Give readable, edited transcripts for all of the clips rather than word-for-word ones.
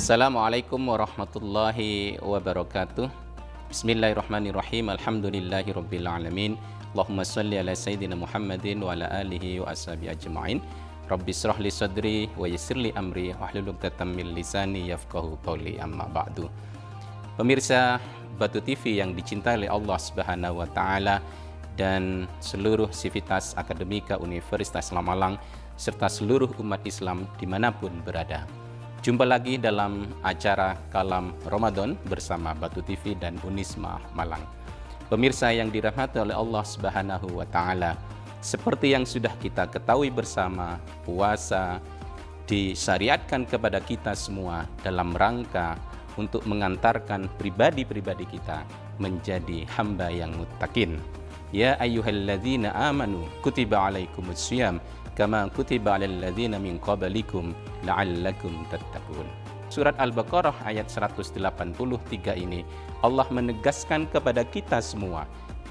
Assalamualaikum warahmatullahi wabarakatuh. Bismillahirrahmanirrahim. Alhamdulillahirabbil alamin. Allahumma shalli ala sayyidina Muhammadin wa ala alihi wa ashabihi ajma'in. Rabbi shrah li sadri wa yassir li amri wahlul 'uqdatam min lisani yafqahu qawli, amma ba'du. Pemirsa Batu TV yang dicintai oleh Allah Subhanahu wa taala dan seluruh sivitas akademika Universitas Islam Malang serta seluruh umat Islam dimanapun berada. Jumpa lagi dalam acara Kalam Ramadan bersama Batu TV dan Unisma Malang. Pemirsa yang dirahmati oleh Allah Subhanahu wa taala, seperti yang sudah kita ketahui bersama, puasa disyariatkan kepada kita semua dalam rangka untuk mengantarkan pribadi-pribadi kita menjadi hamba yang muttaqin. Ya ayyuhalladzina amanu kutiba alaikumussyiyam kama kutiba alal ladzina min qablikum la'allakum tattaqun. Surat Al-Baqarah ayat 183 ini Allah menegaskan kepada kita semua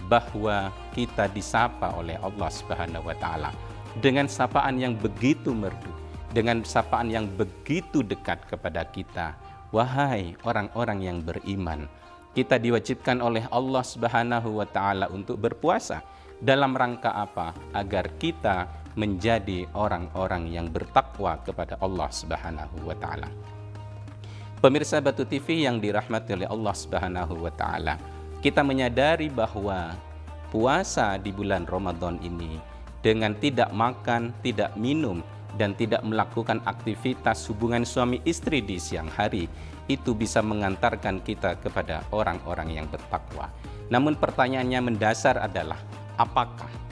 bahwa kita disapa oleh Allah Subhanahu wa taala dengan sapaan yang begitu merdu, dengan sapaan yang begitu dekat kepada kita. Wahai orang-orang yang beriman, kita diwajibkan oleh Allah Subhanahu wa taala untuk berpuasa. Dalam rangka apa? Agar kita menjadi orang-orang yang bertakwa kepada Allah Subhanahu wa taala. Pemirsa Batu TV yang dirahmati oleh Allah Subhanahu wa taala, kita menyadari bahwa puasa di bulan Ramadan ini dengan tidak makan, tidak minum, dan tidak melakukan aktivitas hubungan suami istri di siang hari, itu bisa mengantarkan kita kepada orang-orang yang bertakwa. Namun pertanyaannya mendasar adalah, apakah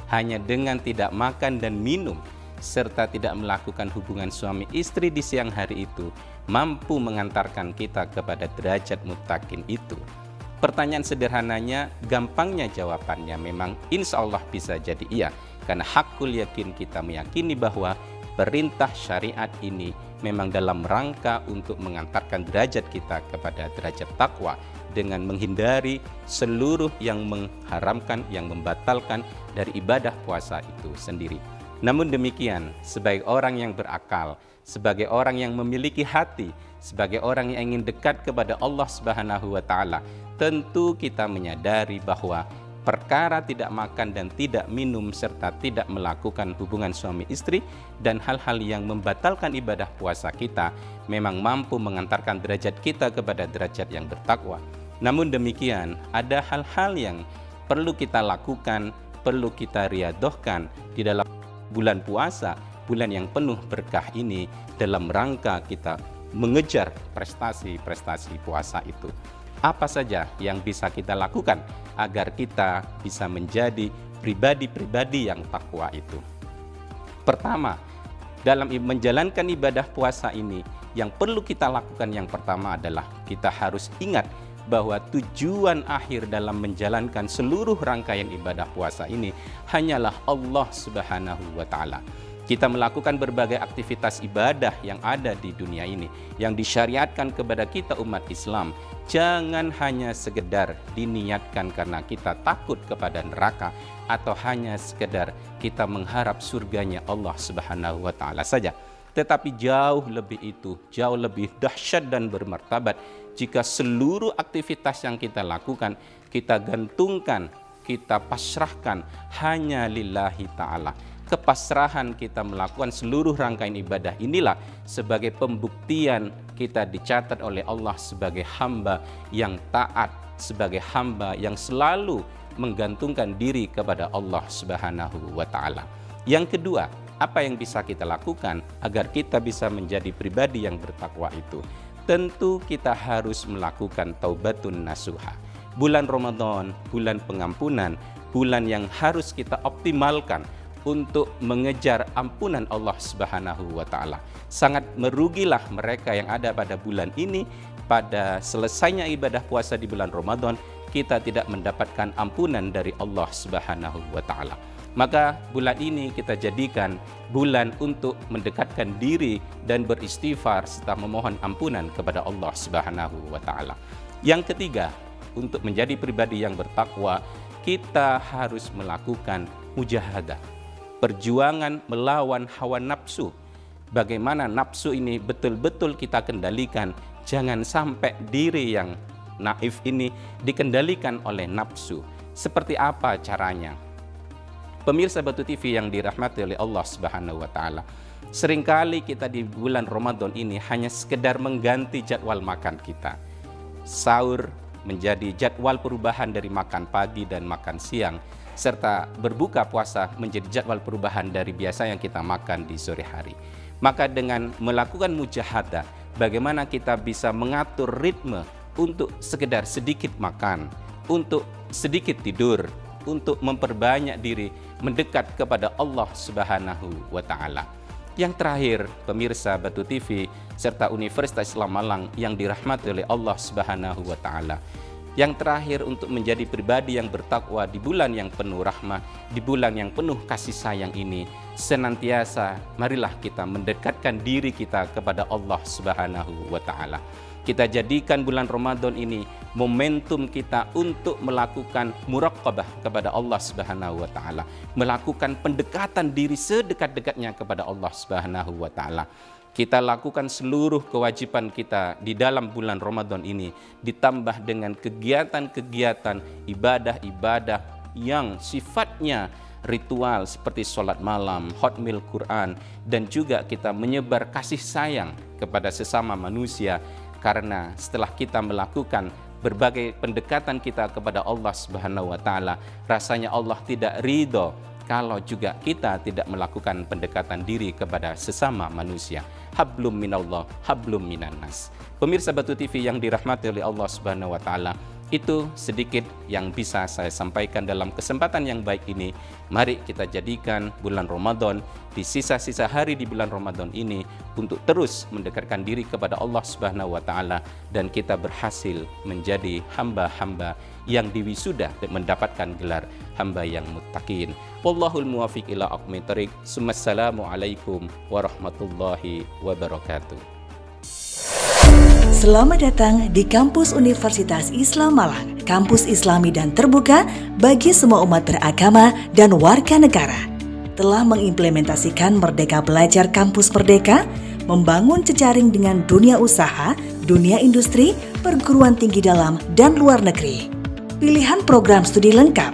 hanya dengan tidak makan dan minum serta tidak melakukan hubungan suami istri di siang hari itu mampu mengantarkan kita kepada derajat muttaqin itu? Pertanyaan sederhananya, gampangnya jawabannya memang insya Allah bisa jadi iya, karena hakul yakin kita meyakini bahwa perintah syariat ini memang dalam rangka untuk mengantarkan derajat kita kepada derajat takwa dengan menghindari seluruh yang mengharamkan, yang membatalkan dari ibadah puasa itu sendiri. Namun demikian, sebagai orang yang berakal, sebagai orang yang memiliki hati, sebagai orang yang ingin dekat kepada Allah Subhanahu wa taala, tentu kita menyadari bahwa perkara tidak makan dan tidak minum serta tidak melakukan hubungan suami istri dan hal-hal yang membatalkan ibadah puasa kita memang mampu mengantarkan derajat kita kepada derajat yang bertakwa. Namun demikian, ada hal-hal yang perlu kita lakukan, perlu kita riadohkan di dalam bulan puasa, bulan yang penuh berkah ini, dalam rangka kita mengejar prestasi-prestasi puasa itu. Apa saja yang bisa kita lakukan agar kita bisa menjadi pribadi-pribadi yang takwa itu? Pertama, dalam menjalankan ibadah puasa ini, yang perlu kita lakukan yang pertama adalah kita harus ingat bahwa tujuan akhir dalam menjalankan seluruh rangkaian ibadah puasa ini hanyalah Allah Subhanahu wa taala. Kita melakukan berbagai aktivitas ibadah yang ada di dunia ini, yang disyariatkan kepada kita umat Islam, jangan hanya sekedar diniatkan karena kita takut kepada neraka atau hanya sekedar kita mengharap surganya Allah Subhanahu wa taala saja. Tetapi jauh lebih itu, jauh lebih dahsyat dan bermartabat jika seluruh aktivitas yang kita lakukan, kita gantungkan, kita pasrahkan hanya lillahi ta'ala. Kepasrahan kita melakukan seluruh rangkaian ibadah inilah sebagai pembuktian kita dicatat oleh Allah sebagai hamba yang taat, sebagai hamba yang selalu menggantungkan diri kepada Allah Subhanahu wa taala. Yang kedua, apa yang bisa kita lakukan agar kita bisa menjadi pribadi yang bertakwa itu? Tentu kita harus melakukan taubatun nasuha. Bulan Ramadan, bulan pengampunan, bulan yang harus kita optimalkan untuk mengejar ampunan Allah Subhanahu wa taala. Sangat merugilah mereka yang ada pada bulan ini, pada selesainya ibadah puasa di bulan Ramadan, kita tidak mendapatkan ampunan dari Allah Subhanahu wa taala. Maka bulan ini kita jadikan bulan untuk mendekatkan diri dan beristighfar serta memohon ampunan kepada Allah Subhanahu wa taala. Yang ketiga, untuk menjadi pribadi yang bertakwa, kita harus melakukan mujahadah, perjuangan melawan hawa nafsu. bagaimana nafsu ini betul-betul kita kendalikan. Jangan sampai diri yang naif ini dikendalikan oleh nafsu. Seperti apa caranya? Pemirsa Batu TV yang dirahmati oleh Allah Subhanahu wa Ta'ala, seringkali kita di bulan Ramadan ini hanya sekedar mengganti jadwal makan kita. Sahur menjadi jadwal perubahan dari makan pagi dan makan siang, serta berbuka puasa menjadi jadwal perubahan dari biasa yang kita makan di sore hari. Maka dengan melakukan mujahadah, bagaimana kita bisa mengatur ritme untuk sekedar sedikit makan, untuk sedikit tidur, untuk memperbanyak diri mendekat kepada Allah Subhanahu wa Ta'ala. Yang terakhir, pemirsa Batu TV serta Universitas Islam Malang yang dirahmati oleh Allah Subhanahu wa Ta'ala. Yang terakhir, untuk menjadi pribadi yang bertakwa di bulan yang penuh rahmah, di bulan yang penuh kasih sayang ini, senantiasa marilah kita mendekatkan diri kita kepada Allah Subhanahu wa Ta'ala. Kita jadikan bulan Ramadan ini momentum kita untuk melakukan muraqabah kepada Allah Subhanahu wa Ta'ala, melakukan pendekatan diri sedekat-dekatnya kepada Allah Subhanahu wa Ta'ala. Kita lakukan seluruh kewajiban kita di dalam bulan Ramadan ini, ditambah dengan kegiatan-kegiatan ibadah-ibadah yang sifatnya ritual seperti sholat malam, khatmil Quran, dan juga kita menyebar kasih sayang kepada sesama manusia. Karena setelah kita melakukan berbagai pendekatan kita kepada Allah Subhanahu wa Ta'ala, rasanya Allah tidak ridho kalau juga kita tidak melakukan pendekatan diri kepada sesama manusia. Hablum minallah, hablum minannas. Pemirsa Batu TV yang dirahmati oleh Allah Subhanahu wa Ta'ala, itu sedikit yang bisa saya sampaikan dalam kesempatan yang baik ini. Mari kita jadikan bulan Ramadan, di sisa-sisa hari di bulan Ramadan ini, untuk terus mendekatkan diri kepada Allah Subhanahu wa Ta'ala, dan kita berhasil menjadi hamba-hamba yang diwisuda dan mendapatkan gelar hamba yang muttaqin. Wallahul muwafiq ila aqwamit thoriq. Assalamualaikum warahmatullahi wabarakatuh. Selamat datang di Kampus Universitas Islam Malang, kampus Islami dan terbuka bagi semua umat beragama dan warga negara. Telah mengimplementasikan Merdeka Belajar Kampus Merdeka, membangun jejaring dengan dunia usaha, dunia industri, perguruan tinggi dalam dan luar negeri. Pilihan program studi lengkap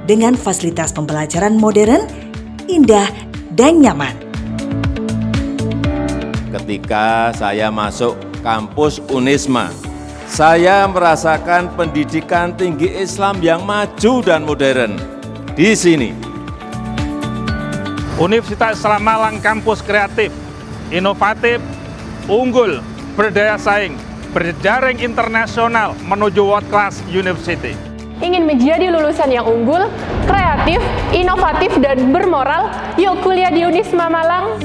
dengan fasilitas pembelajaran modern, indah, dan nyaman. Ketika saya masuk kampus Unisma, saya merasakan pendidikan tinggi Islam yang maju dan modern di sini. Universitas Islam Malang kampus kreatif, inovatif, unggul, berdaya saing, berjaring internasional menuju world class university. Ingin menjadi lulusan yang unggul, kreatif, inovatif, dan bermoral? Yuk kuliah di Unisma Malang.